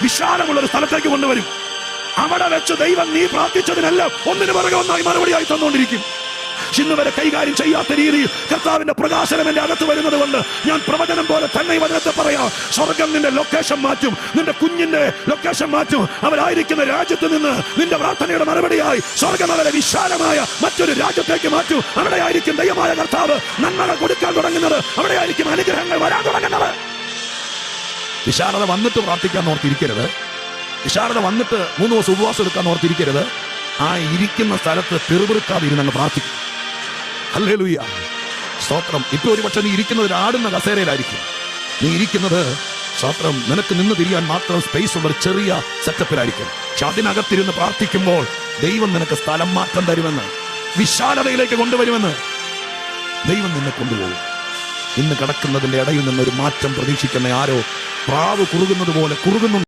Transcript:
വിശാലമുള്ള ഒരു സ്ഥലത്തേക്ക് കൊണ്ടുവരും. അവിടെ വെച്ച് ദൈവം നീ പ്രാർത്ഥിച്ചതിനെല്ലാം ഒന്നിനു പുറകെ ഒന്നായി മറുപടിയായി തന്നുകൊണ്ടിരിക്കും. ഇന്ന് വരെ കൈകാര്യം ചെയ്യാത്ത രീതിയിൽ കർത്താവിന്റെ പ്രകാശനം എന്റെ അകത്ത് വരുന്നത് കൊണ്ട് ഞാൻ പ്രവചനം പോലെ തന്നെ ഈ വചനത്തെ പറയാം. സ്വർഗം നിന്റെ ലൊക്കേഷൻ മാറ്റും, നിന്റെ കുഞ്ഞിന്റെ ലൊക്കേഷൻ മാറ്റും. അവരായിരിക്കുന്ന രാജ്യത്ത് നിന്ന് നിന്റെ പ്രാർത്ഥനയുടെ മറുപടിയായി സ്വർഗം അവരെ വിശാലമായ മറ്റൊരു രാജ്യത്തേക്ക് മാറ്റും. അവിടെയായിരിക്കും ദൈവമായ കർത്താവ് നന്മകൾ കൊടുക്കാൻ തുടങ്ങുന്നത്, അവിടെയായിരിക്കും അനുഗ്രഹങ്ങൾ വരാൻ തുടങ്ങുന്നത്. വിശാലത വന്നിട്ട് പ്രാർത്ഥിക്കാൻ ഓർത്തിരിക്കരുത്. വിശാലത വന്നിട്ട് 3 ദിവസം ഉപവാസം എടുക്കാൻ ഓർത്തിരിക്കരുത്. ആ ഇരിക്കുന്ന സ്ഥലത്ത് പിറുപിറുക്കാതിരുന്നങ്ങ് പ്രാർത്ഥിക്കും. ഹല്ലേലൂയ, സ്തോത്രം. ഇപ്പൊ ഒരു പക്ഷെ നീ ഇരിക്കുന്നത് ആടുന്ന കസേരയിലായിരിക്കും. നീ ഇരിക്കുന്നത് സ്തോത്രം നിനക്ക് നിന്ന് തിരിയാൻ മാത്രം സ്പേസ് ഉള്ള ഒരു ചെറിയ സെറ്റപ്പിലായിരിക്കും. പക്ഷെ അതിനകത്തിരുന്ന് പ്രാർത്ഥിക്കുമ്പോൾ ദൈവം നിനക്ക് സ്ഥലം മാറ്റം തരുമെന്ന്, വിശാലതയിലേക്ക് കൊണ്ടുവരുമെന്ന് ദൈവം നിന്നെ കൊണ്ടുപോകും. ഇന്ന് കിടക്കുന്നതിന്റെ ഇടയിൽ നിന്നൊരു മാറ്റം പ്രതീക്ഷിക്കുന്ന ആരോ പ്രാവ് കുറുകുന്നത് പോലെ കുറുകുന്നു.